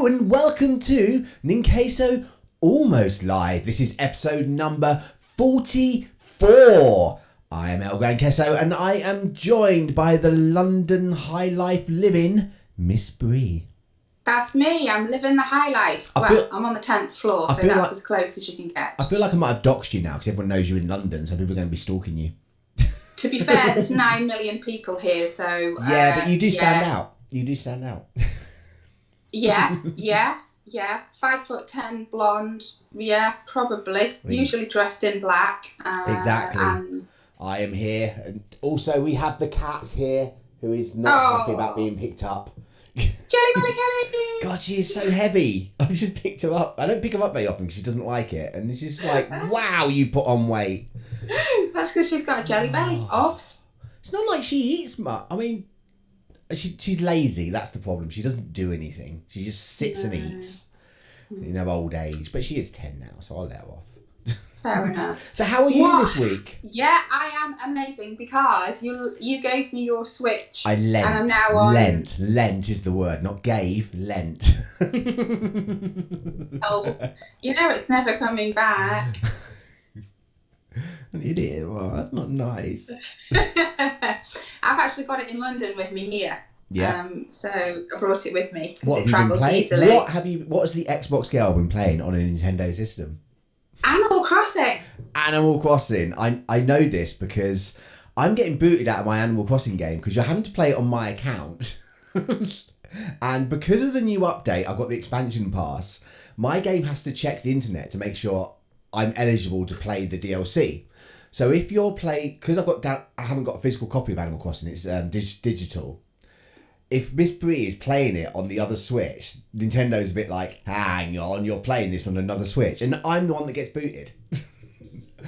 Hello and welcome to Ninqueso Almost Live. This is episode number 44. I am El Ninqueso and I am joined by the London high life living Miss Bree. That's me. I'm living the high life. I'm on the 10th floor, so that's as close as you can get. I feel like I might have doxed you now because everyone knows you're in London, so people are going to be stalking you. To be fair, there's 9 million people here, so... Yeah, but you do stand out. You do stand out. Yeah. 5'10", blonde. Yeah, probably. Usually dressed in black. Exactly. I am here. And also, we have the cat here who is not happy about being picked up. Jelly Belly Kelly! God, she is so heavy. I've just picked her up. I don't pick her up very often because she doesn't like it. And it's just like, wow, you put on weight. That's because she's got a jelly belly. Oops. It's not like she eats much. I mean, she's lazy. That's the problem. She doesn't do anything. She just sits and eats in her old age. But she is 10 now, so I'll let her off. Fair enough. So how are you this week? Yeah, I am amazing because you gave me your Switch. I lent. And I'm now on... Lent is the word, not gave. Lent. Oh, it's never coming back. An idiot. Well, that's not nice. I've actually got it in London with me here. Yeah. So I brought it with me What because it travels easily. What has the Xbox girl been playing on a Nintendo system? Animal Crossing. Animal Crossing. I know this because I'm getting booted out of my Animal Crossing game because you're having to play it on my account. And because of the new update, I've got the expansion pass. My game has to check the internet to make sure I'm eligible to play the DLC. So if you're because I haven't got a physical copy of Animal Crossing, it's digital. If Miss Bree is playing it on the other Switch, Nintendo's a bit like, hang on, you're playing this on another Switch. And I'm the one that gets booted.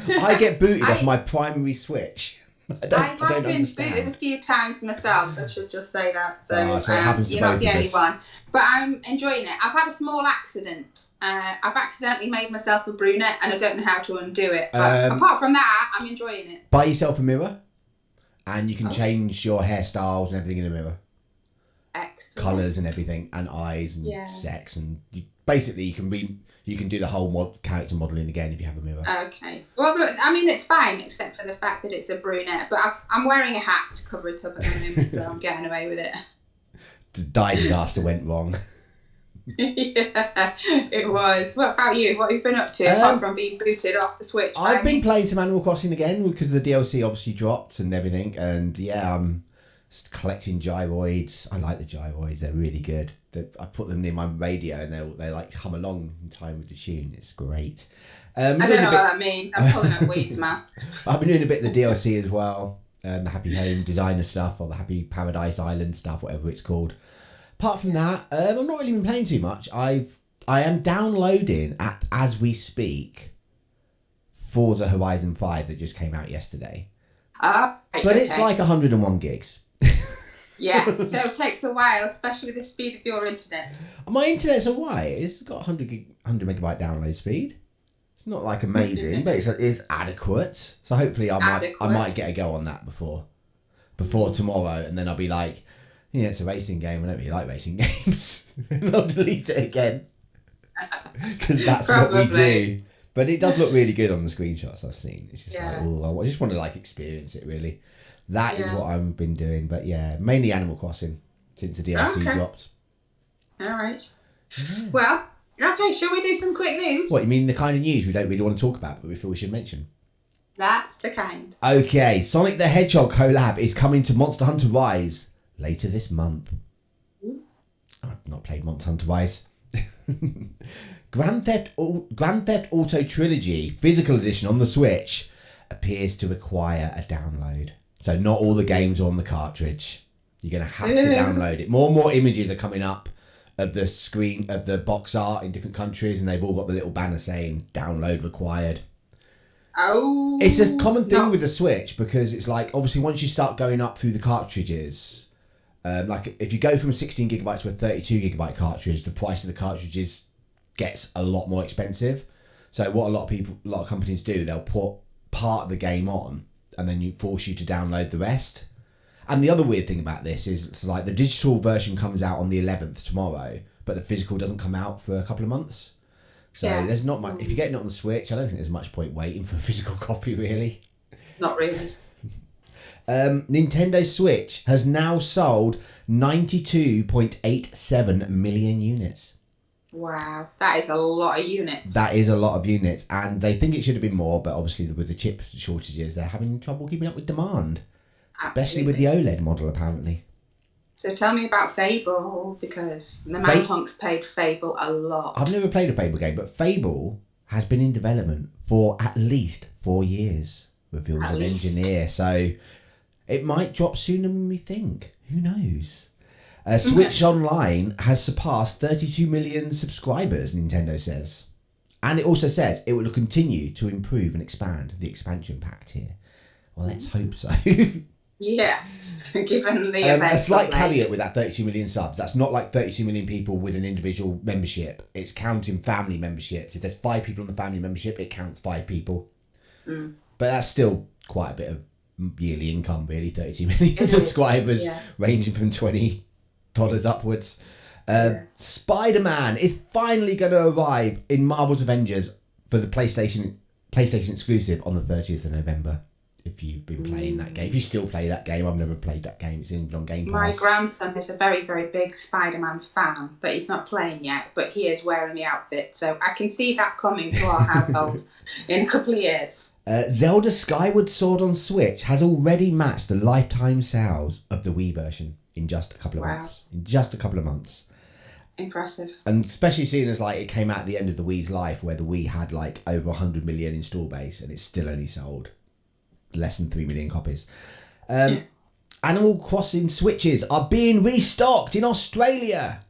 I get booted off my primary Switch. I don't been understand. booted a few times myself, I should just say that. So, so it happens to you're both not the of only us. one. But I'm enjoying it. I've had a small accident. I've accidentally made myself a brunette and I don't know how to undo it. But apart from that, I'm enjoying it. Buy yourself a mirror and you can change your hairstyles and everything in a mirror. Excellent. Colours and everything, and eyes and sex, and you can do the whole character modelling again if you have a mirror. Okay. Well, I mean, it's fine except for the fact that it's a brunette, but I'm wearing a hat to cover it up at the moment, so I'm getting away with it. The dye disaster went wrong. Yeah, it was. What about you? What have you been up to apart from being booted off the Switch? I've been playing some Animal Crossing again because the DLC obviously dropped and everything, and I'm just collecting gyroids. I like the gyroids; they're really good. I put them near my radio, and they like hum along in time with the tune. It's great. I don't know what that means. I'm pulling up weeds, man. I've been doing a bit of the DLC as well, the Happy Home Designer stuff or the Happy Paradise Island stuff, whatever it's called. Apart from that, I'm not really been playing too much. I am downloading as we speak Fozza Horizon 5 that just came out yesterday. It's like 101 gigs. Yeah, so it takes a while, especially with the speed of your internet. My internet's alright. It's got 100 megabyte download speed. It's not like amazing, but it's adequate. So hopefully I might get a go on that before tomorrow, and then I'll be like, yeah, it's a racing game. I don't really like racing games. And I'll delete it again because that's what we do. But it does look really good on the screenshots I've seen. It's just I just want to experience it really. That is what I've been doing. But yeah, mainly Animal Crossing since the DLC dropped. All right. Yeah. Well, okay, shall we do some quick news? What, you mean the kind of news we don't really want to talk about, but we feel we should mention? That's the kind. Okay, Sonic the Hedgehog collab is coming to Monster Hunter Rise later this month. Ooh. I've not played Monster Hunter Rise. Grand Theft Auto Trilogy Physical Edition on the Switch appears to require a download. So not all the games are on the cartridge. You're going to have to download it. More and more images are coming up of the screen of the box art in different countries, and they've all got the little banner saying download required. Oh. It's a common thing with the Switch because it's like, obviously once you start going up through the cartridges, like if you go from a 16 gigabyte to a 32 gigabyte cartridge, the price of the cartridges gets a lot more expensive. So what a lot of companies do, they'll put part of the game on and then force you to download the rest. And the other weird thing about this is it's like the digital version comes out on the 11th tomorrow, but the physical doesn't come out for a couple of months. So there's not much. If you're getting it on the Switch, I don't think there's much point waiting for a physical copy, really. Not really. Nintendo Switch has now sold 92.87 million units. Wow, that is a lot of units. That is a lot of units, and they think it should have been more, but obviously with the chip shortages, they're having trouble keeping up with demand. Especially with the OLED model, apparently. So tell me about Fable, because the man hunks played Fable a lot. I've never played a Fable game, but Fable has been in development for at least 4 years, reveals an engineer. So it might drop sooner than we think. Who knows? Switch Online has surpassed 32 million subscribers, Nintendo says. And it also says it will continue to improve and expand the expansion pack tier. Well, let's hope so. Yes, given the events. A slight caveat with that 32 million subs. That's not like 32 million people with an individual membership. It's counting family memberships. If there's 5 people on the family membership, it counts 5 people. But that's still quite a bit of yearly income, really. 32 million subscribers, ranging from $20 upwards. Spider-Man is finally going to arrive in Marvel's Avengers for the PlayStation exclusive on the 30th of November. If you've been playing that game. If you still play that game, I've never played that game. It's on Game Pass. My grandson is a very, very big Spider-Man fan, but he's not playing yet, but he is wearing the outfit. So I can see that coming to our household in a couple of years. Zelda Skyward Sword on Switch has already matched the lifetime sales of the Wii version in just a couple of months. In just a couple of months. Impressive. And especially seeing as like it came out at the end of the Wii's life, where the Wii had like over 100 million install base, and it's still only sold less than 3 million copies. Animal Crossing Switches are being restocked in Australia.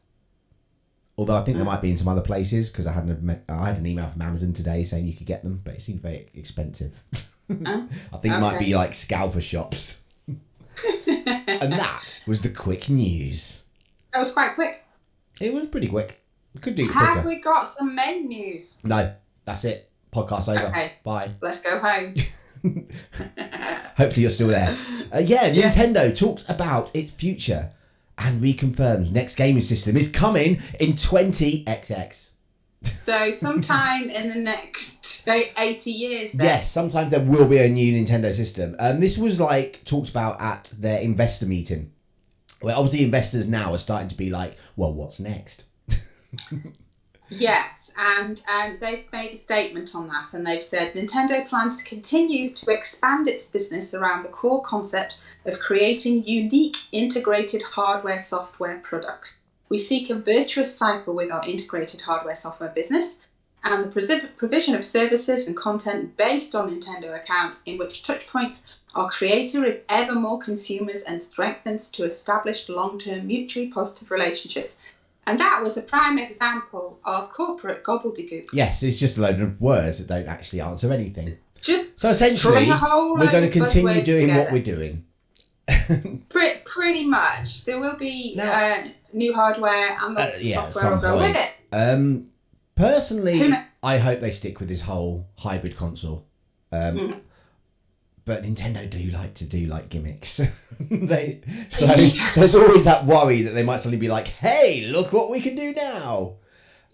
Although I think they might be in some other places, because I had an email from Amazon today saying you could get them, but it seemed very expensive. I think it might be like scalper shops. And that was the quick news. That was quite quick. It was pretty quick. We could do it Have quicker. we got some main news? No, that's it. Podcast over. Okay. Bye. Let's go home. Hopefully you're still there. Nintendo talks about its future and reconfirms next gaming system is coming in 20XX. So sometime in the next 80 years then? Yes, sometimes there will be a new Nintendo system. This was like talked about at their investor meeting, where obviously investors now are starting to be like, well, what's next? Yes, and they've made a statement on that, and they've said Nintendo plans to continue to expand its business around the core concept of creating unique integrated hardware-software products. We seek a virtuous cycle with our integrated hardware-software business and the provision of services and content based on Nintendo accounts in which touchpoints are created with ever more consumers and strengthens to establish long-term mutually positive relationships. And that was a prime example of corporate gobbledygook. Yes, it's just a load of words that don't actually answer anything. Just so essentially, we're going to continue doing what we're doing. Pretty much. There will be new hardware and the software will go with it. Personally, I hope they stick with this whole hybrid console. But Nintendo do like to do like gimmicks. There's always that worry that they might suddenly be like, hey, look what we can do now.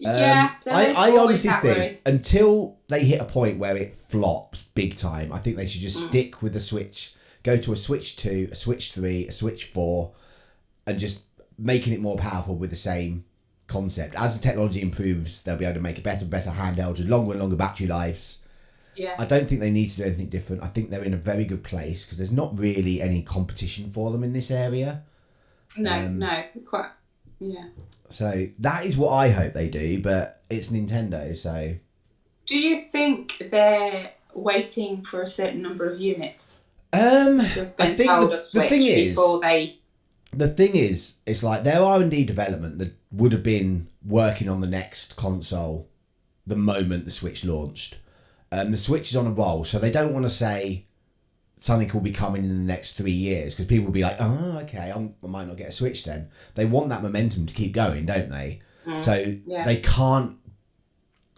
I honestly think until they hit a point where it flops big time, I think they should just stick with the Switch, go to a Switch 2, a Switch 3, a Switch 4, and just making it more powerful with the same concept. As the technology improves, they'll be able to make a better handheld with longer and longer battery lives. Yeah. I don't think they need to do anything different. I think they're in a very good place because there's not really any competition for them in this area. Quite. Yeah. So that is what I hope they do, but it's Nintendo, so... Do you think they're waiting for a certain number of units? I think the thing is... Before they... The thing is, it's like their R&D development that would have been working on the next console the moment the Switch launched. The Switch is on a roll, so they don't want to say something will be coming in the next 3 years because people will be like, oh, okay, I might not get a Switch then. They want that momentum to keep going, don't they? They can't,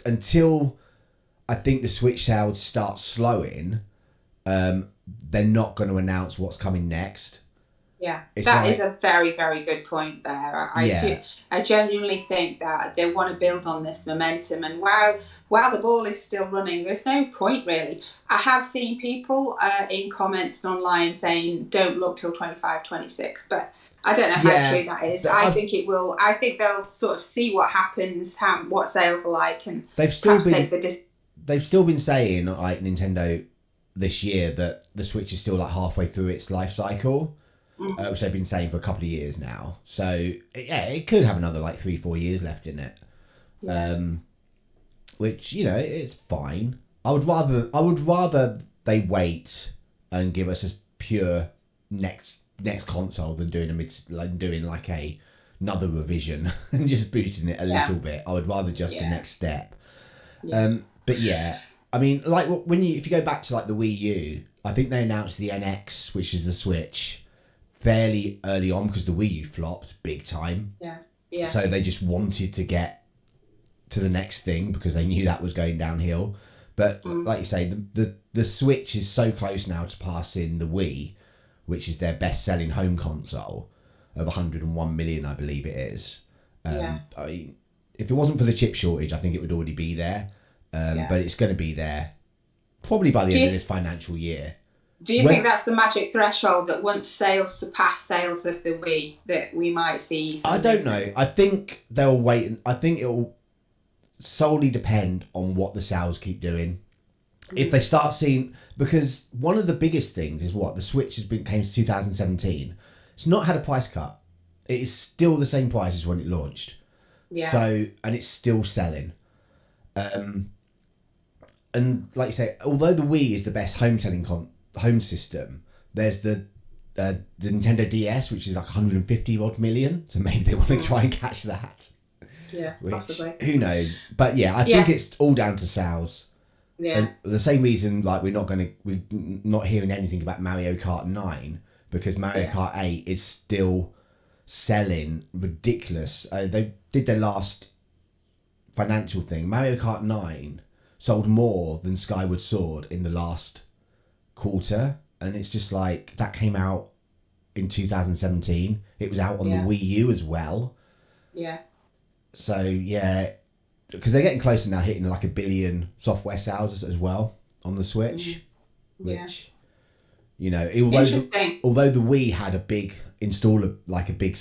until I think the Switch sales start slowing, they're not going to announce what's coming next. Yeah, It's that is like, a very, very good point there. yeah, I genuinely think that they want to build on this momentum, and while the ball is still running, there's no point really. I have seen people in comments online saying don't look till 25, 26, but I don't know how yeah. true that is. But I think it will. I think they'll sort of see what happens, what sales are like, and they've still perhaps been take the they've still been saying, like, Nintendo this year, that the Switch is still like halfway through its life cycle, which they've been saying for a couple of years now. So yeah, it could have another like 3-4 years left in it. yeah, Which, it's fine. I would rather they wait and give us a pure next console than doing like another revision and just boosting it a yeah, little bit. I would rather just the yeah, next step. yeah, But yeah, I mean, like, if you go back to like the Wii U, I think they announced the NX, which is the Switch, fairly early on because the Wii U flopped big time. yeah, yeah, So they just wanted to get to the next thing because they knew that was going downhill. But like you say, the Switch is so close now to passing the Wii, which is their best-selling home console of 101 million, I believe it is. yeah, I mean, if it wasn't for the chip shortage, I think it would already be there. yeah. But it's going to be there probably by the Do end you of this financial year. Do you think that's the magic threshold, that once sales surpass sales of the Wii, that we might see I some don't movement? know. I think they'll wait. I think it'll solely depend on what the sales keep doing. If they start seeing, because one of the biggest things is what the Switch came to 2017. It's not had a price cut. It is still the same price as when it launched. Yeah, So, and it's still selling. And like you say, although the Wii is the best home system, there's the Nintendo DS, which is like 150 odd million. So maybe they want to try and catch that. yeah, Which, possibly. who knows? But yeah, I think Yeah, it's all down to sales. yeah, And the same reason, like, we're not hearing anything about Mario Kart 9, because Mario yeah, Kart 8 is still selling ridiculous. They did their last financial thing. Mario Kart 9 sold more than Skyward Sword in the last quarter, and it's just like, that came out in 2017. It was out on the yeah, Wii U as well. yeah, So yeah, because they're getting closer now, hitting like 1 billion software sales as well on the Switch, yeah. which, although Interesting. although the Wii had a big installer, like a big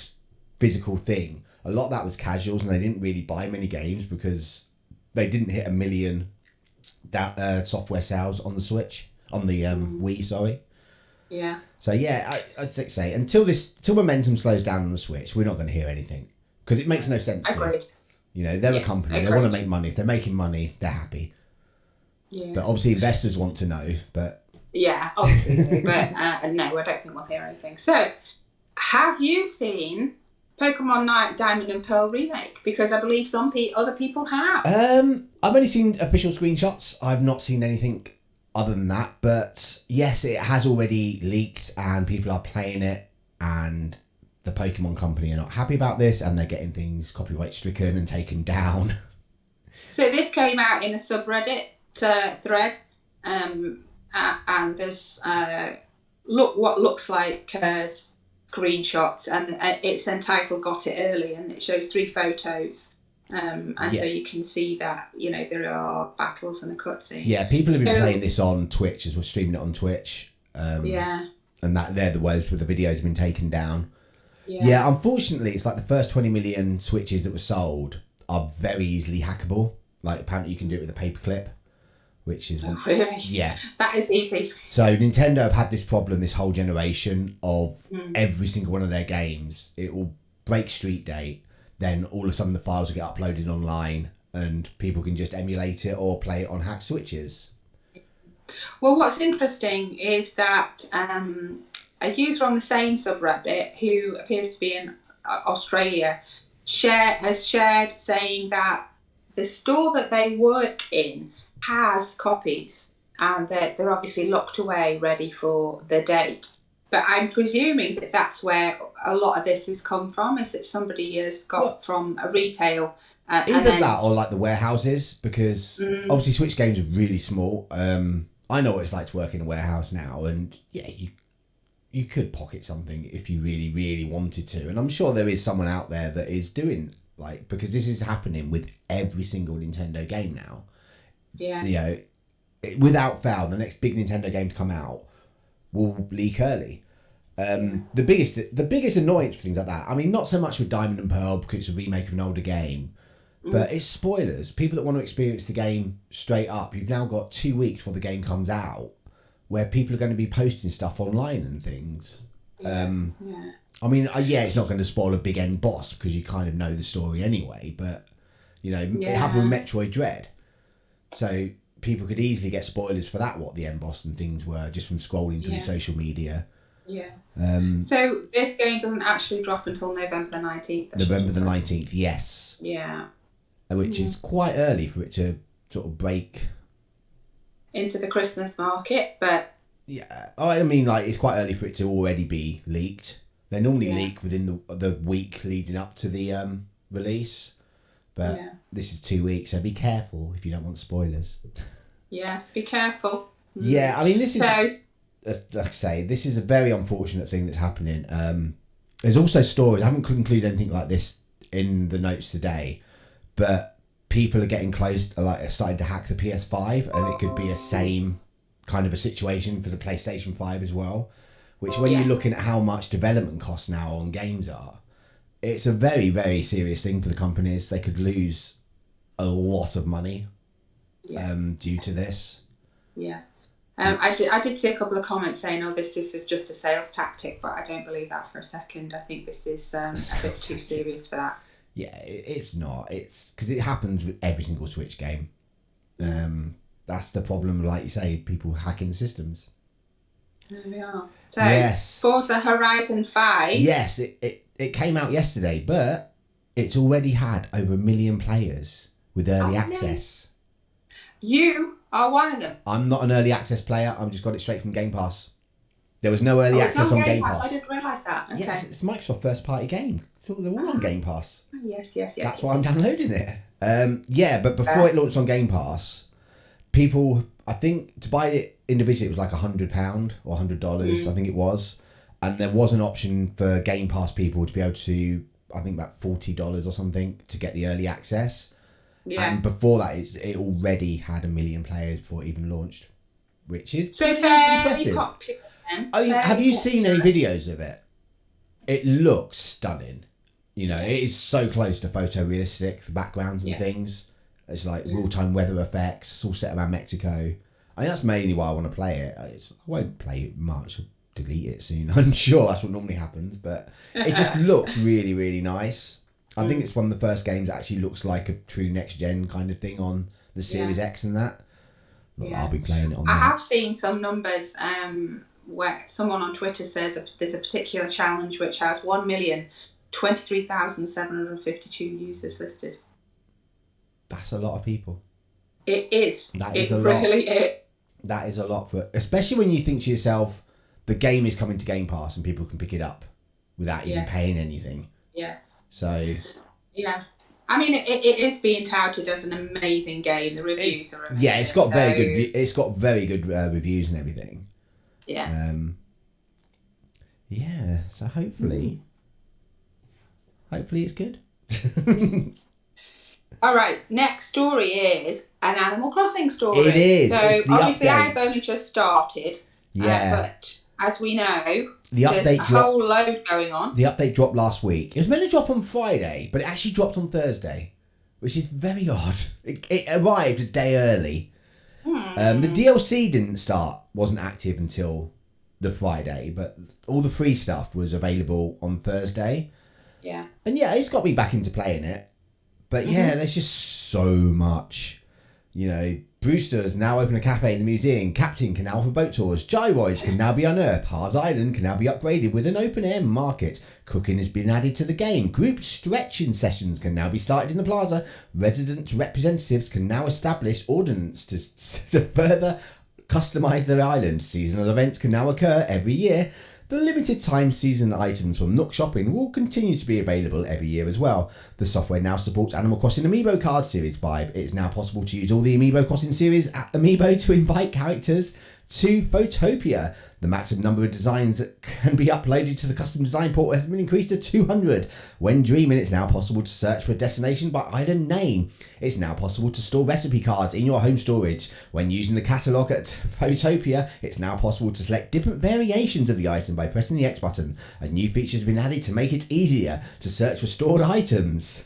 physical thing, a lot of that was casuals and they didn't really buy many games because they didn't hit 1 million software sales on the Switch, on the Wii, sorry. Yeah, So yeah, I think say till momentum slows down on the Switch, we're not going to hear anything because it makes no sense to. agreed. They're a Yeah, company. They want agreed. to make money. If they're making money, they're happy. Yeah, But obviously, investors want to know. But yeah, obviously, they do, but no, I don't think we'll hear anything. So, have you seen Pokemon Night Diamond and Pearl remake? Because I believe other people have. I've only seen official screenshots. I've not seen anything other than that. But yes, it has already leaked, and people are playing it, and the Pokemon company are not happy about this, and they're getting things copyright stricken and taken down. So this came out in a subreddit thread, and there's what looks like screenshots, and it's entitled "Got It Early," and it shows 3 photos, and Yeah. so you can see that there are battles and a cutscene. Yeah, people have been playing this on Twitch as we're streaming it on Twitch. Yeah, And that they're the ways where the videos have been taken down. yeah, Yeah, unfortunately, it's like the first 20 million Switches that were sold are very easily hackable. Like, apparently you can do it with a paperclip, which is... Oh, really? Yeah. That is easy. So Nintendo have had this problem this whole generation of every single one of their games. It will break street date, then all of a sudden the files will get uploaded online and people can just emulate it or play it on hacked Switches. Well, what's interesting is that a user on the same subreddit, who appears to be in Australia, has shared saying that the store that they work in has copies, and that they're obviously locked away, ready for the date. But I'm presuming that that's where a lot of this has come from, is that somebody has got from a retail. Either that or like the warehouses, because obviously Switch games are really small. I know what it's like to work in a warehouse now, and yeah, you could pocket something if you really, really wanted to. And I'm sure there is someone out there that is doing, like, because this is happening with every single Nintendo game now. Yeah. You know, without fail, the next big Nintendo game to come out will leak early. The biggest annoyance for things like that, I mean, not so much with Diamond and Pearl because it's a remake of an older game, but it's spoilers. People that want to experience the game straight up, you've now got 2 weeks before the game comes out where people are going to be posting stuff online and things. I mean, it's not going to spoil a big end boss because you kind of know the story anyway, but, you know, it happened with Metroid Dread. So people could easily get spoilers for that, what the end boss and things were, just from scrolling through social media. Yeah. So this game doesn't actually drop until November the 19th. November the 19th, yes. Yeah. Which is quite early for it to sort of break into the Christmas market, but... Yeah. I mean, like, it's quite early for it to already be leaked. They normally leak within the week leading up to the release. But this is 2 weeks, so be careful if you don't want spoilers. Yeah, be careful. Yeah, I mean, this is... like I say, this is a very unfortunate thing that's happening. There's also stories, I haven't included anything like this in the notes today, but people are getting close, like starting to hack the PS5, and it could be a same kind of a situation for the PlayStation 5 as well, which when you're looking at how much development costs now on games are, it's a very, very serious thing for the companies. They could lose a lot of money due to this. Yeah. I did see a couple of comments saying, "Oh, this is just a sales tactic," but I don't believe that for a second. I think this is a bit too serious for that. Yeah, it's not. It's because it happens with every single Switch game. That's the problem, like you say, people hacking systems. There we are. So, Forza Horizon 5. Yes, it came out yesterday, but it's already had over 1 million players with early access. You are one of them. I'm not an early access player. I've just got it straight from Game Pass. There was no early access on Game Pass. I didn't realise that. Okay. Yeah, it's Microsoft's first party game. So they're all on Game Pass. Yes. That's why I'm downloading it. But before it launched on Game Pass, people, I think to buy it individually, it was like £100 or $100, I think it was. And there was an option for Game Pass people to be able to, I think about $40 or something to get the early access. Yeah. And before that, it already had 1 million players before it even launched, which is so very impressive. Popular, then. I mean, have you seen any videos of it? It looks stunning. You know, it is so close to photorealistic, the backgrounds and things. It's like real-time weather effects. It's all set around Mexico. I mean, that's mainly why I want to play it. I won't play it much. I'll delete it soon. I'm sure that's what normally happens. But it just looks really, really nice. I think it's one of the first games that actually looks like a true next-gen kind of thing on the Series X and that. I'll be playing it on that. I have seen some numbers where someone on Twitter says there's a particular challenge which has 1,023,752 users listed. That's a lot of people. It is. That is That is a lot for, especially when you think to yourself, the game is coming to Game Pass and people can pick it up without even paying anything. Yeah. So. Yeah. I mean, it is being touted as an amazing game. The reviews are amazing. Yeah, it's got very good. It's got very good reviews and everything. Yeah. So hopefully it's good. All right. Next story is an Animal Crossing story. It is. So it's the obviously, update. I've only just started. Yeah. But as we know, the update there's a whole load going on. The update dropped last week. It was meant to drop on Friday, but it actually dropped on Thursday, which is very odd. It arrived a day early. The DLC wasn't active until the Friday, but all the free stuff was available on Thursday. Yeah. And it's got me back into playing it. But there's just so much. You know, Brewster has now opened a cafe in the museum. Captain can now offer boat tours. Gyroids can now be unearthed. Hard Island can now be upgraded with an open-air market. Cooking has been added to the game. Group stretching sessions can now be started in the plaza. Resident representatives can now establish ordinance to further customise their island. Seasonal events can now occur every year. The limited time season items from Nook Shopping will continue to be available every year as well. The software now supports Animal Crossing Amiibo Card Series 5. It is now possible to use all the Amiibo Crossing series Amiibo to invite characters to Photopia. The maximum number of designs that can be uploaded to the custom design portal has been increased to 200. When dreaming, it's now possible to search for a destination by island name. It's now possible to store recipe cards in your home storage. When using the catalogue at Photopia, it's now possible to select different variations of the item by pressing the X button. A new feature has been added to make it easier to search for stored items.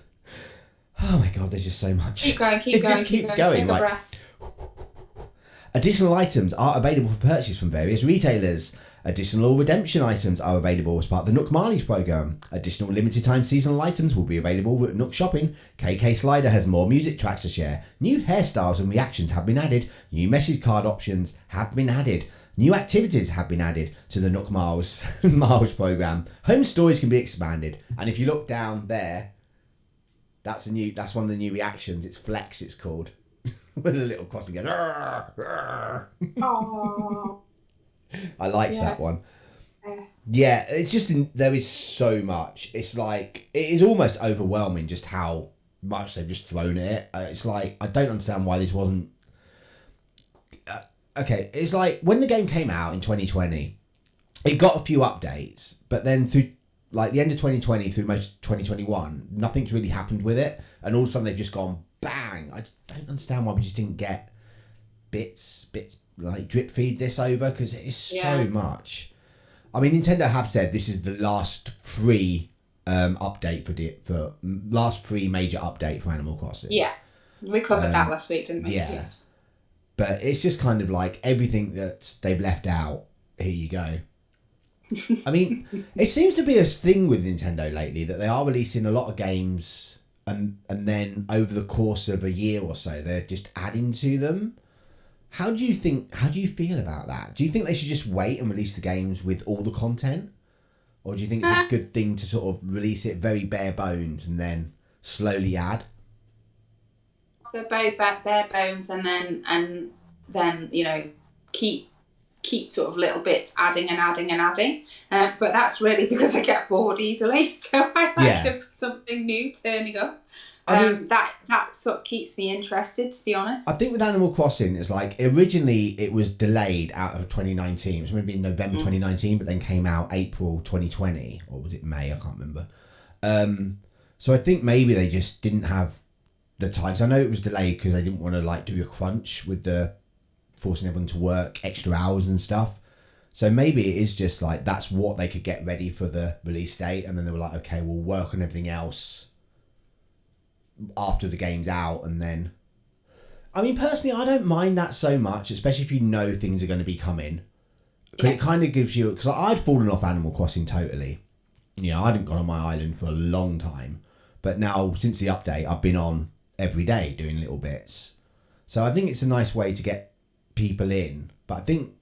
Oh my god, there's just so much. Keep going, It just keeps going. Take a breath. Additional items are available for purchase from various retailers. Additional redemption items are available as part of the Nook Marlies program. Additional limited time seasonal items will be available at Nook Shopping. KK Slider has more music tracks to share. New hairstyles and reactions have been added. New message card options have been added. New activities have been added to the Nook Miles program. Home stories can be expanded. And if you look down there, that's one of the new reactions. It's Flex, it's called. With a little crossing going. Oh. I liked that one. Yeah, it's just there is so much. It's like it is almost overwhelming just how much they've just thrown at it. It's like I don't understand why this wasn't. Okay, it's like when the game came out in 2020, it got a few updates, but then through like the end of 2020 through most of 2021, nothing's really happened with it, and all of a sudden they've just gone bang. I don't understand why we just didn't get bits like drip feed this over, because it is so much. I mean, Nintendo have said this is the last free update for last free major update for Animal Crossing. Yes, we covered that last week, didn't we? Yeah. Yes. But it's just kind of like everything that they've left out. Here you go. I mean, it seems to be a thing with Nintendo lately that they are releasing a lot of games and then over the course of a year or so, they're just adding to them. How do you feel about that? Do you think they should just wait and release the games with all the content? Or do you think it's a good thing to sort of release it very bare bones and then slowly add? The bare bones and then you know, keep sort of little bits adding. But that's really because I get bored easily. So I like something new turning up. I mean, that sort of keeps me interested, to be honest. I think with Animal Crossing, it's like originally it was delayed out of 2019. It was maybe in November 2019, but then came out April 2020, or was it May? I can't remember. So I think maybe they just didn't have the time. So I know it was delayed because they didn't want to like do a crunch with the forcing everyone to work extra hours and stuff. So maybe it is just like that's what they could get ready for the release date, and then they were like, okay, we'll work on everything else after the game's out. And then I mean, personally, I don't mind that so much, especially if you know things are going to be coming, because it kind of gives you, because I'd fallen off Animal Crossing totally. You know, I hadn't gone on my island for a long time, but now since the update I've been on every day doing little bits. So I think it's a nice way to get people in, but I think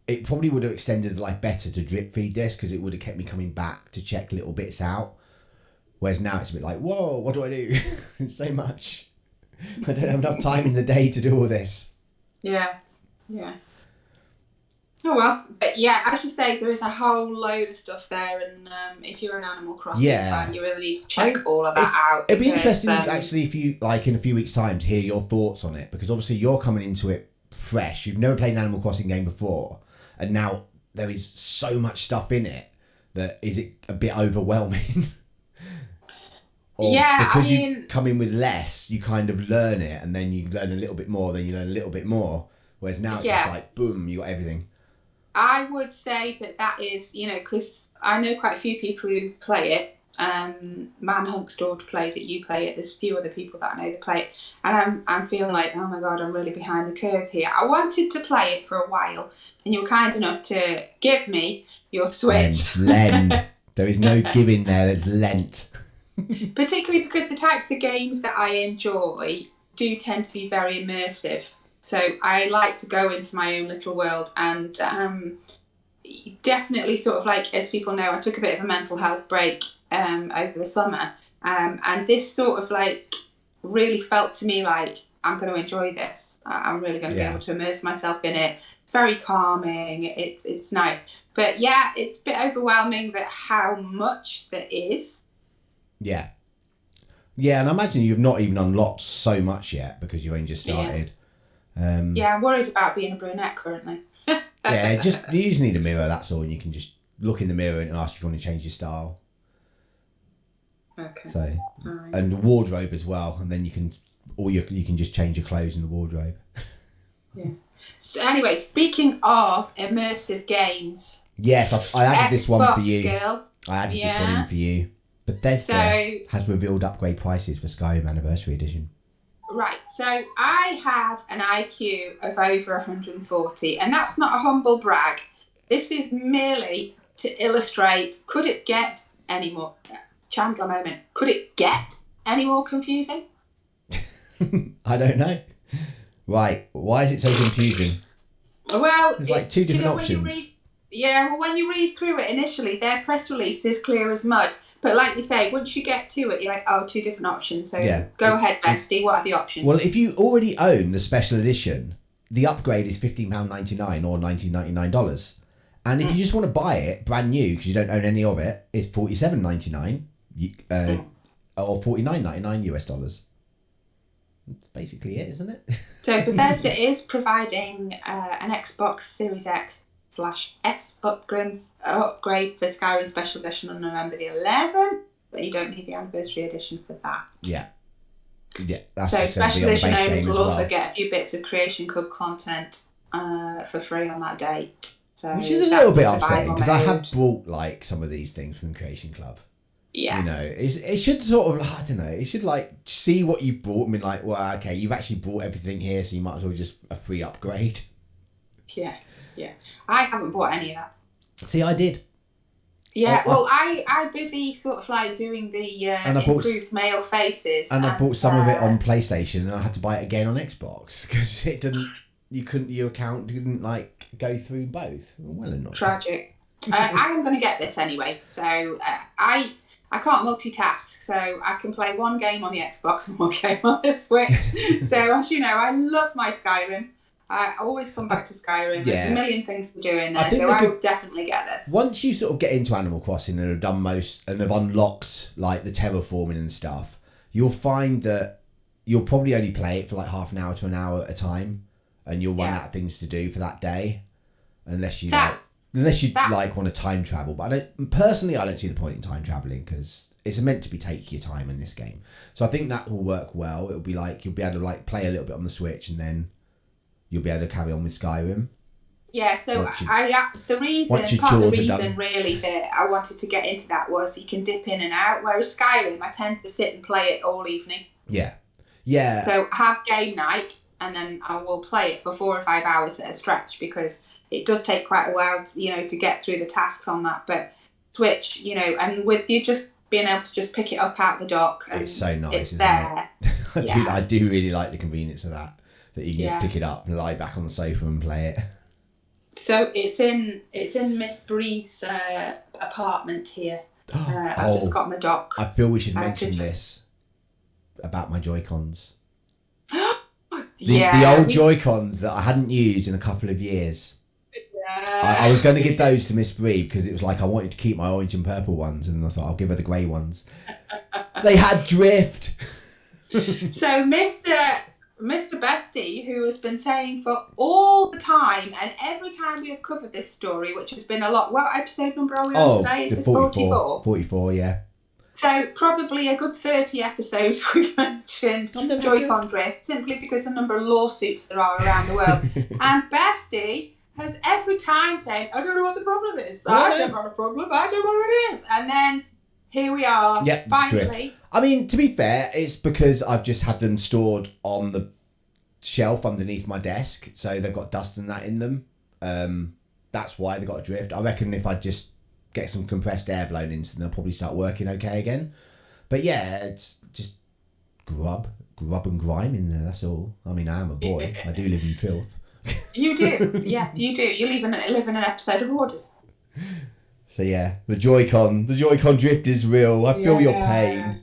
it probably would have extended life better to drip feed this, because it would have kept me coming back to check little bits out. Whereas now it's a bit like, whoa, what do I do? It's so much. I don't have enough time in the day to do all this. Yeah. Oh well, but yeah, as you say, there is a whole load of stuff there, and if you're an Animal Crossing fan, you really need to check all of that out. It'd be interesting, actually, if you, like, in a few weeks' time, to hear your thoughts on it, because obviously you're coming into it fresh. You've never played an Animal Crossing game before, and now there is so much stuff in it that is it a bit overwhelming? Or because you come in with less, you kind of learn it, and then you learn a little bit more, then you learn a little bit more. Whereas now it's just like, boom, you got everything. I would say that is, you know, because I know quite a few people who play it. Manhunk Storage plays it, you play it. There's a few other people that I know that play it, and I'm feeling like, oh my god, I'm really behind the curve here. I wanted to play it for a while, and you were kind enough to give me your Switch. Lend. There is no giving there. There's lent. Particularly because the types of games that I enjoy do tend to be very immersive. So I like to go into my own little world, and definitely sort of like, as people know, I took a bit of a mental health break over the summer, and this sort of like really felt to me like I'm going to enjoy this. I'm really going to be able to immerse myself in it. It's very calming. It's nice, but yeah, it's a bit overwhelming that how much there is. Yeah, and I imagine you've not even unlocked so much yet because you've only just started. Yeah, I'm worried about being a brunette currently. Yeah, you just need a mirror, that's all, and you can just look in the mirror and ask if you want to change your style. Okay. So, Fine. and the wardrobe as well, and then you can just change your clothes in the wardrobe. Yeah. So anyway, speaking of immersive games. Yes, I added this one for you. Girl. I added this one in for you. Bethesda has revealed upgrade prices for Skyrim Anniversary Edition. Right, so I have an IQ of over 140, and that's not a humble brag. This is merely to illustrate, could it get any more... Chandler moment. Could it get any more confusing? I don't know. Right, why is it so confusing? Well, there's like two different options. When you read through it initially, their press release is clear as mud. But like you say, once you get to it, you're like, oh, two different options. So go ahead, Bestie. What are the options? Well, if you already own the special edition, the upgrade is £15.99 or $19.99. And if you just want to buy it brand new because you don't own any of it, it's $47.99 or $49.99 US dollars. That's basically it, isn't it? So Bethesda is providing an Xbox Series X/S upgrade for Skyrim Special Edition on November the 11th, but you don't need the Anniversary Edition for that. Yeah, that's so just Special be on the Edition base owners game will as also well. get a few bits of Creation Club content for free on that date. So which is a little bit upsetting because I have brought like some of these things from the Creation Club. Yeah. You know, it should sort of, I don't know, it should like see what you've brought and be like, well, okay, you've actually brought everything here, so you might as well just a free upgrade. Yeah. I haven't bought any of that. See, I did. Yeah, I'm busy sort of like doing the improved male faces. And I bought some of it on PlayStation and I had to buy it again on Xbox because it didn't, your account didn't like go through both. Well enough. Tragic. I am going to get this anyway, so I can't multitask, so I can play one game on the Xbox and one game on the Switch. So, as you know, I love my Skyrim. I always come back to Skyrim. There's a million things to do in there, so I will definitely get this. Once you sort of get into Animal Crossing and have done have unlocked like the terraforming and stuff, you'll find that you'll probably only play it for like half an hour to an hour at a time, and you'll run out of things to do for that day, unless you like want to time travel. But I don't see the point in time traveling because it's meant to be take your time in this game. So I think that will work well. It'll be like you'll be able to like play a little bit on the Switch and then you'll be able to carry on with Skyrim. Yeah, so the reason really that I wanted to get into that was you can dip in and out, whereas Skyrim I tend to sit and play it all evening. Yeah. So have game night and then I will play it for 4 or 5 hours at a stretch because it does take quite a while to get through the tasks on that. But Switch, and with you just being able to just pick it up out the dock. It's so nice, isn't it? I do really like the convenience of that you can just pick it up and lie back on the sofa and play it. So it's in Miss Bree's apartment here. I've just got my dock. I feel we should mention this about my Joy-Cons. The old Joy-Cons that I hadn't used in a couple of years. Yeah. I was going to give those to Miss Bree because it was like I wanted to keep my orange and purple ones, and I thought I'll give her the grey ones. They had drift. So Mr. Bestie, who has been saying for all the time, and every time we have covered this story, which has been a lot. What episode number are we on today? Is this 44? 44, yeah. So probably a good 30 episodes we've mentioned Joy-Con drift, simply because the number of lawsuits there are around the world. And Bestie has every time saying, I don't know what the problem is. I've never had a problem. I don't know what it is. And then here we are, finally. Drift. I mean, to be fair, it's because I've just had them stored on the shelf underneath my desk, so they've got dust and that in them. That's why they got a drift. I reckon if I just get some compressed air blown into them, they'll probably start working okay again. But yeah, it's just grub and grime in there, that's all. I mean, I am a boy. I do live in filth. You do. Yeah, you do. You live in an episode of Orders. So yeah, the Joy-Con drift is real. I feel your pain.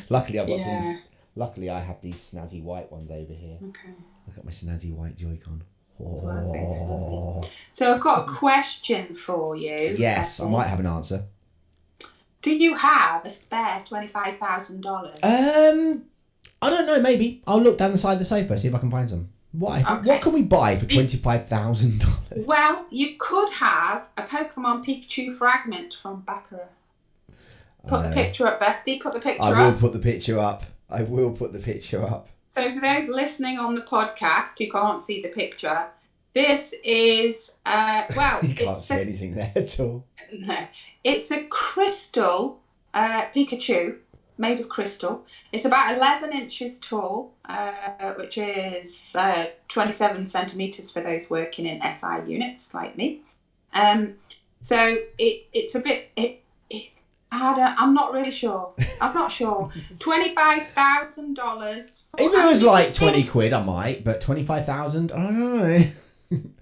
Luckily, I've got some. Luckily, I have these snazzy white ones over here. Okay. I've got my snazzy white Joy-Con. Oh. So I've got a question for you. Yes, I might have an answer. Do you have a spare $25,000? I don't know. Maybe I'll look down the side of the sofa, see if I can find some. Why? Okay. What can we buy for $25,000? Well, you could have a Pokemon Pikachu fragment from Baccarat. Put the picture up, Bestie. Put the picture up. I will put the picture up. So for those listening on the podcast who can't see the picture, this is, you can't see anything there at all. No. It's a crystal Pikachu made of crystal. It's about 11 inches tall, which is 27 centimetres for those working in SI units like me. So it's a bit... I'm not really sure. I'm not sure. $25,000. If it was like 20 quid, I might, but 25,000, I don't know.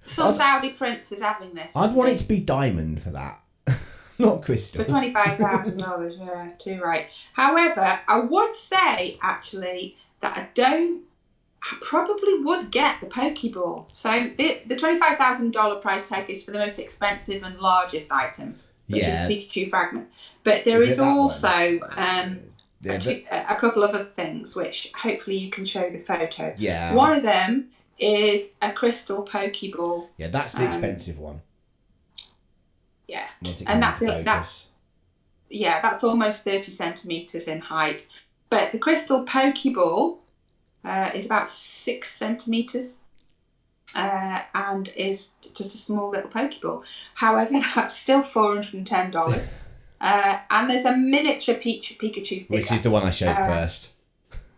Some Saudi prince is having this. I'd want it to be diamond for that, not crystal. For $25,000, yeah, too right. However, I would say, actually, that I probably would get the Pokeball. So the $25,000 price tag is for the most expensive and largest item, which is the Pikachu fragment. But there is also a couple of other things which hopefully you can show the photo. Yeah. One of them is a crystal Pokeball. Yeah, that's the expensive one. Yeah, and that's almost 30 centimetres in height. But the crystal Pokeball is about 6 centimetres. And is just a small little Pokeball. However, that's still $410. And there's a miniature Pikachu figure, which is the one I showed first.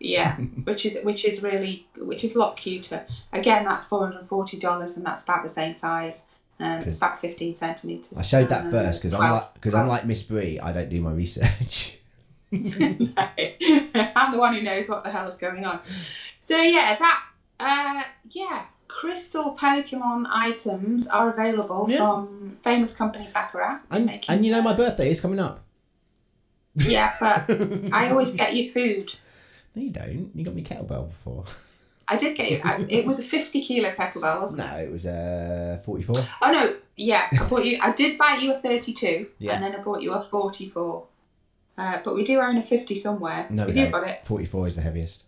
Yeah, which is a lot cuter. Again, that's $440, and that's about the same size. It's about 15 centimetres. I showed that first because I'm like Miss Brie. I don't do my research. No, I'm the one who knows what the hell is going on. So yeah, crystal Pokemon items are available from famous company Baccarat. And you know my birthday is coming up. Yeah, but I always get you food. No, you don't. You got me kettlebell before. I did get you. It was a 50 kilo kettlebell, wasn't it? No, it was 44. Oh no, yeah. I did buy you a 32, and then I bought you a 44. But we do own a 50 somewhere. No, we don't. Got it. 44 is the heaviest.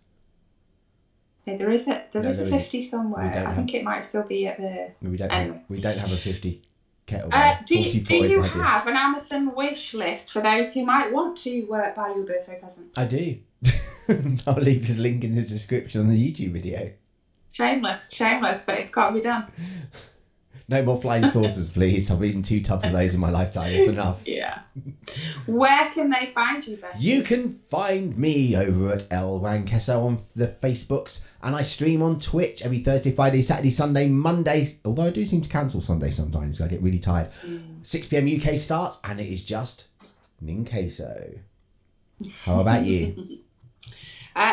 Yeah, there is a 50 somewhere. I think it might still be at the... We don't have a 50 kettlebell. Do you have an Amazon wish list for those who might want to buy you a birthday present? I do. I'll leave the link in the description on the YouTube video. Shameless, but it's got to be done. No more flying saucers, please. I've eaten 2 tubs of those in my lifetime. It's enough. Yeah. Where can they find you, Beth? You can find me over at El Ninqueso on the Facebooks, and I stream on Twitch every Thursday, Friday, Saturday, Sunday, Monday. Although I do seem to cancel Sunday sometimes because I get really tired. 6 p.m. UK starts, and it is just Ninqueso. How about you?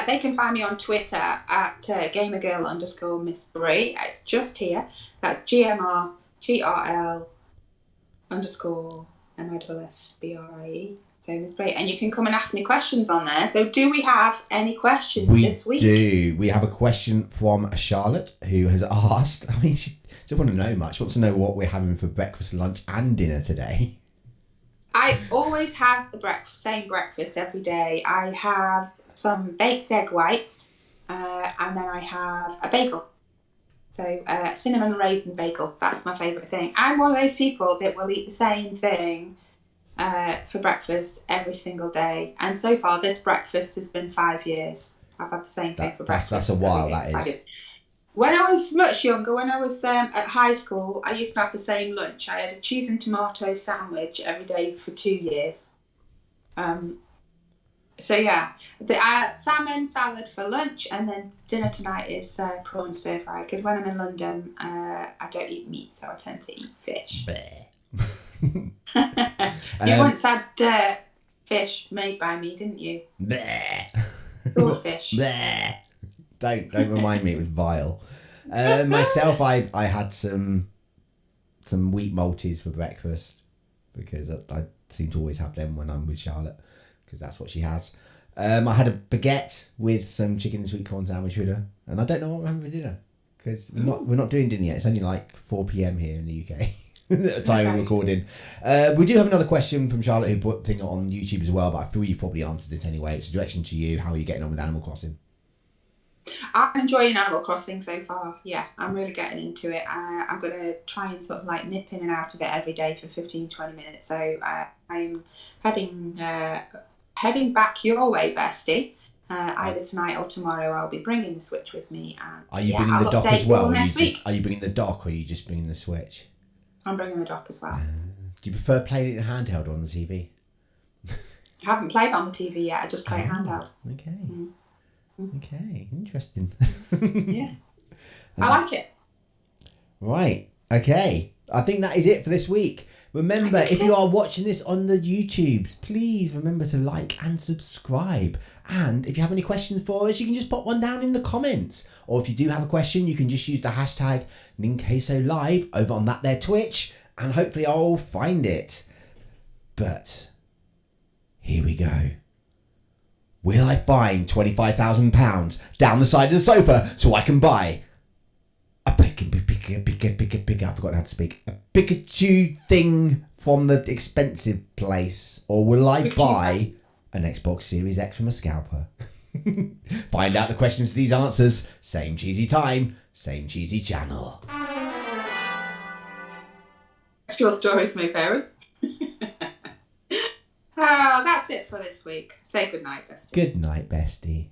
They can find me on Twitter at gamergirl_Miss Brie. It's just here. That's GMRGRL_MISSBRIE. So Miss Brie. And you can come and ask me questions on there. So do we have any questions this week? We do. We have a question from Charlotte who has asked, I mean, she doesn't want to know much. She wants to know what we're having for breakfast, lunch and dinner today. I always have the same breakfast every day. I have some baked egg whites, and then I have a bagel. So cinnamon raisin bagel, that's my favourite thing. I'm one of those people that will eat the same thing for breakfast every single day. And so far, this breakfast has been 5 years. I've had the same thing for breakfast. That's a while, that is. When I was much younger, when I was at high school, I used to have the same lunch. I had a cheese and tomato sandwich every day for 2 years. So yeah, the salmon salad for lunch, and then dinner tonight is prawn stir fry. Because when I'm in London, I don't eat meat, so I tend to eat fish. You once had fish made by me, didn't you? Swordfish. Don't remind me, it was vile. Myself, I had some wheat malties for breakfast because I seem to always have them when I'm with Charlotte because that's what she has. I had a baguette with some chicken and sweet corn sandwich with her, and I don't know what I'm having for dinner because we're not doing dinner yet. It's only like 4 p.m. here in the UK at the time of recording. We do have another question from Charlotte who put thing on YouTube as well, but I feel you probably answered this anyway. It's a direction to you. How are you getting on with Animal Crossing? I'm enjoying Animal Crossing so far. Yeah, I'm really getting into it. I'm going to try and sort of like nip in and out of it every day for 15, 20 minutes. So I'm heading heading back your way, bestie. Either tonight or tomorrow, I'll be bringing the Switch with me. And Are you yeah, bringing the I'll dock as update you all well? next week. Are you bringing the dock, or are you just bringing the Switch? I'm bringing the dock as well. Do you prefer playing it in handheld or on the TV? I haven't played on the TV yet. I just play it handheld. Okay. Okay, interesting. Yeah. I like it. Right. Okay. I think that is it for this week. Remember, if you are watching this on the YouTubes, please remember to like and subscribe. And if you have any questions for us, you can just pop one down in the comments. Or if you do have a question, you can just use the hashtag Ninqueso Live over on that there Twitch, and hopefully I'll find it. But here we go. Will I find £25,000 down the side of the sofa so I can buy a I've forgotten how to speak. A Pikachu thing from the expensive place, or will I buy an Xbox Series X from a scalper? Find out the questions to these answers. Same cheesy time, same cheesy channel. That's your story, Smooth Fairy. Oh, that's it for this week. Say goodnight, bestie. Good night, bestie.